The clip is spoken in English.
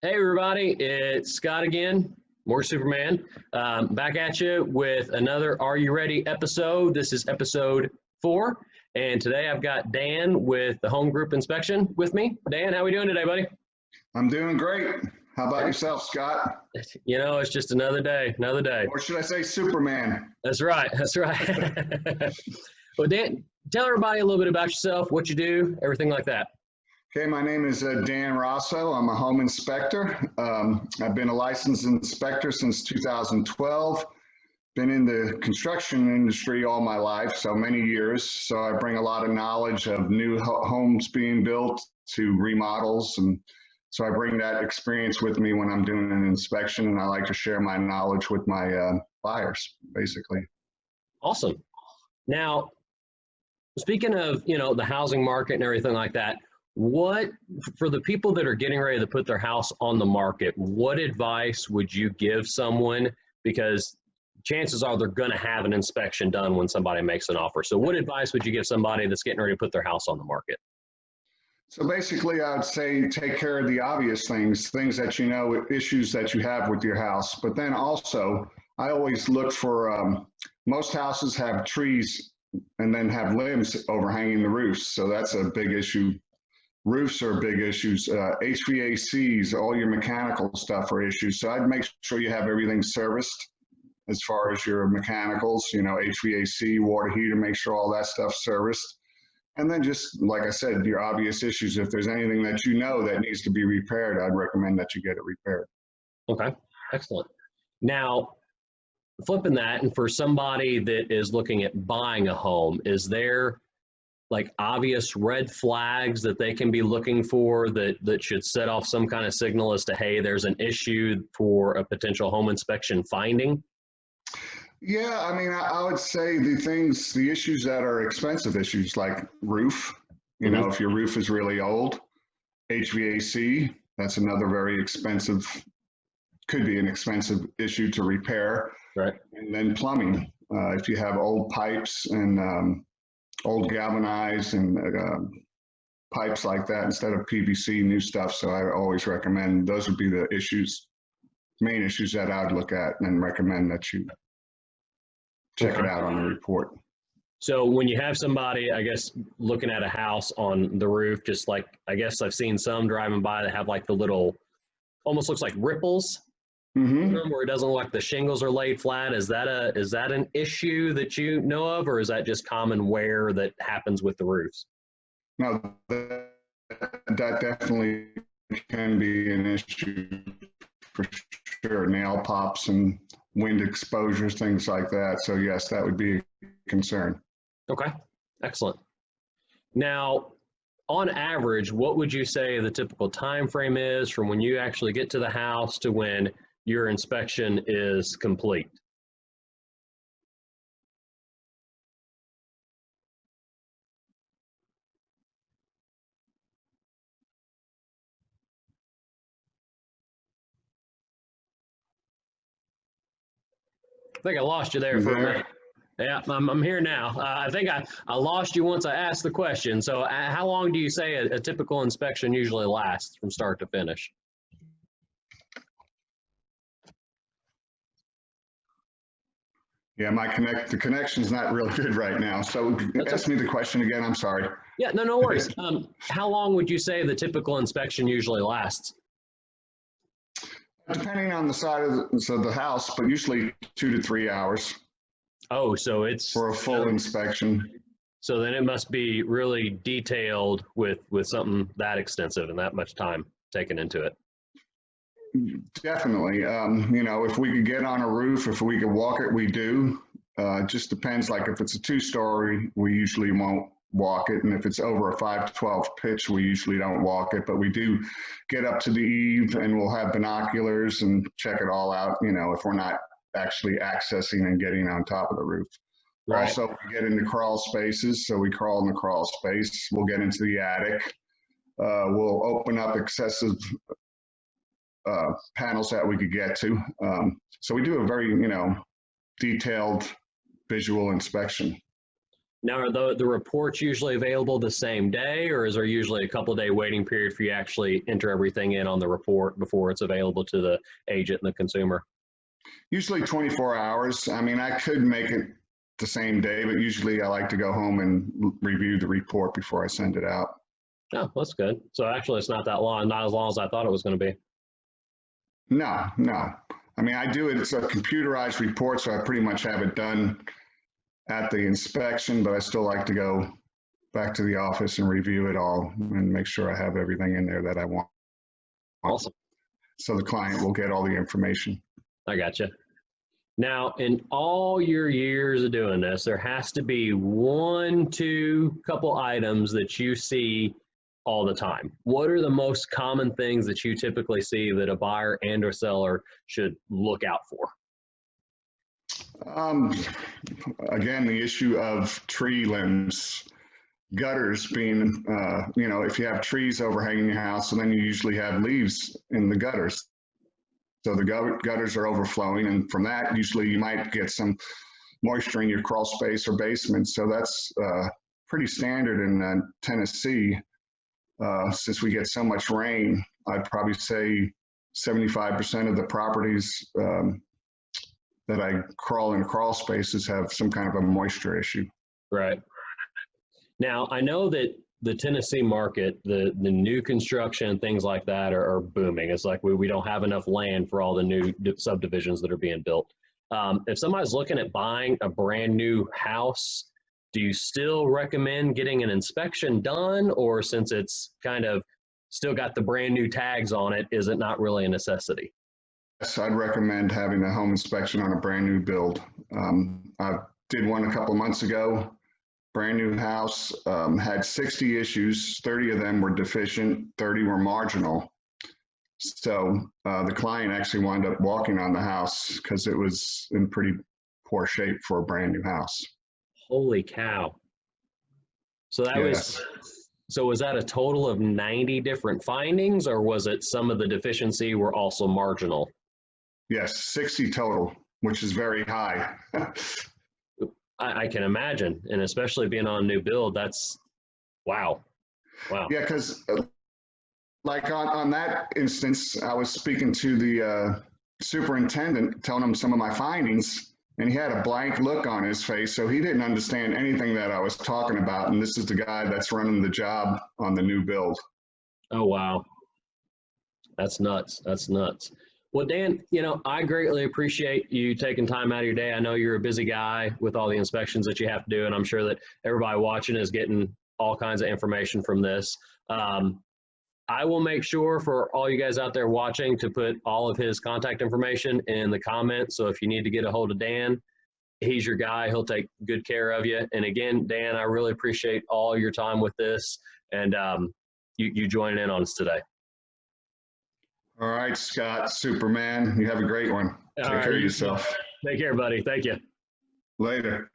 Hey everybody, it's Scott again, more Superman, back at you with another Are You Ready episode. This is episode 4, and today I've got Dan with the Home Group Inspection with me. Dan, how we doing today, buddy? I'm doing great. How about yourself, Scott? You know, it's just another day, another day. Or should I say Superman? That's right, that's right. Well, Dan, tell everybody a little bit about yourself, what you do, everything like that. Okay, my name is Dan Rauso. I'm a home inspector. I've been a licensed inspector since 2012. Been in the construction industry all my life, so many years. So I bring a lot of knowledge of new homes being built to remodels. And so I bring that experience with me when I'm doing an inspection, and I like to share my knowledge with my buyers, basically. Awesome. Now, speaking of, the housing market and everything like that, what, for the people that are getting ready to put their house on the market, what advice would you give someone? Because chances are they're going to have an inspection done when somebody makes an offer. So what advice would you give somebody that's getting ready to put their house on the market? So basically, I would say take care of the obvious things that you know, issues that you have with your house. But then also, I always look for, most houses have trees and then have limbs overhanging the roofs. So that's a big issue. Roofs are big issues. HVACs, all your mechanical stuff are issues. So I'd make sure you have everything serviced as far as your mechanicals, HVAC, water heater, make sure all that stuff's serviced. And then just, like I said, your obvious issues. If there's anything that you know that needs to be repaired, I'd recommend that you get it repaired. Okay, excellent. Now, flipping that, and for somebody that is looking at buying a home, is there like obvious red flags that they can be looking for that should set off some kind of signal as to, hey, there's an issue for a potential home inspection finding? Yeah, I mean, I would say the issues that are expensive issues like roof, if your roof is really old, HVAC, that's another very expensive, could be an expensive issue to repair. Right. And then plumbing, if you have old pipes and old galvanized and pipes like that instead of PVC, new stuff. So I always recommend those would be the main issues that I'd look at and recommend that you check it out on the report. So when you have somebody, I guess, looking at a house on the roof, just like, I guess I've seen some driving by that have like the little, almost looks like ripples, where it doesn't look like the shingles are laid flat. Is that an issue that you know of, or is that just common wear that happens with the roofs? No, that definitely can be an issue for sure. Nail pops and wind exposures, things like that. So yes, that would be a concern. Okay, excellent. Now, on average, what would you say the typical time frame is from when you actually get to the house to when your inspection is complete? I think I lost you there for a minute. Yeah, I'm here now. I think I lost you once I asked the question. So how long do you say a typical inspection usually lasts from start to finish? Yeah, the connection's not real good right now. So ask me the question again. I'm sorry. Yeah, no worries. How long would you say the typical inspection usually lasts? Depending on the size of the house, but usually 2 to 3 hours. Oh, so it's for a full inspection. So then it must be really detailed with something that extensive and that much time taken into it. Definitely. If we could get on a roof, if we could walk it, we do. It just depends. Like if it's a 2-story, we usually won't walk it. And if it's over a 5 to 12 pitch, we usually don't walk it, but we do get up to the eave and we'll have binoculars and check it all out, if we're not actually accessing and getting on top of the roof. Right. Also, we get into crawl spaces, so we crawl in the crawl space. We'll get into the attic. We'll open up excessive panels that we could get to. So we do a very, detailed visual inspection. Now, are the reports usually available the same day, or is there usually a couple of day waiting period for you to actually enter everything in on the report before it's available to the agent and the consumer? Usually 24 hours. I mean, I could make it the same day, but usually I like to go home and review the report before I send it out. Oh, that's good. So actually, it's not that long, not as long as I thought it was going to be. No, no. I mean, I do it, it's a computerized report, so I pretty much have it done at the inspection, but I still like to go back to the office and review it all and make sure I have everything in there that I want. Awesome. So the client will get all the information. I gotcha. Now, in all your years of doing this, there has to be one, two, couple items that you see all the time. What are the most common things that you typically see that a buyer and or seller should look out for? Again, the issue of tree limbs, gutters being, if you have trees overhanging your house, and then you usually have leaves in the gutters. So the gutters are overflowing, and from that, usually you might get some moisture in your crawl space or basement. So that's pretty standard in Tennessee. Since we get so much rain, I'd probably say 75% of the properties that I crawl in crawl spaces have some kind of a moisture issue. Right. Now, I know that the Tennessee market, the new construction and things like that are booming. It's like we don't have enough land for all the new subdivisions that are being built. If somebody's looking at buying a brand new house, do you still recommend getting an inspection done, or since it's kind of still got the brand new tags on it, is it not really a necessity? Yes, I'd recommend having a home inspection on a brand new build. I did one a couple months ago. Brand new house, had 60 issues, 30 of them were deficient, 30 were marginal. So the client actually wound up walking on the house because it was in pretty poor shape for a brand new house. Holy cow. So that Yes. was that a total of 90 different findings, or was it some of the deficiency were also marginal? Yes, 60 total, which is very high. I can imagine, and especially being on a new build, that's wow. Wow. Yeah, because like on that instance, I was speaking to the superintendent, telling him some of my findings, and he had a blank look on his face, so he didn't understand anything that I was talking about. And this is the guy that's running the job on the new build. Oh, wow. That's nuts. That's nuts. Well, Dan, I greatly appreciate you taking time out of your day. I know you're a busy guy with all the inspections that you have to do, and I'm sure that everybody watching is getting all kinds of information from this. I will make sure for all you guys out there watching to put all of his contact information in the comments. So if you need to get a hold of Dan, he's your guy. He'll take good care of you. And again, Dan, I really appreciate all your time with this and you joining in on us today. All right, Scott, Superman. You have a great one. Take care of yourself. Take care, buddy. Thank you. Later.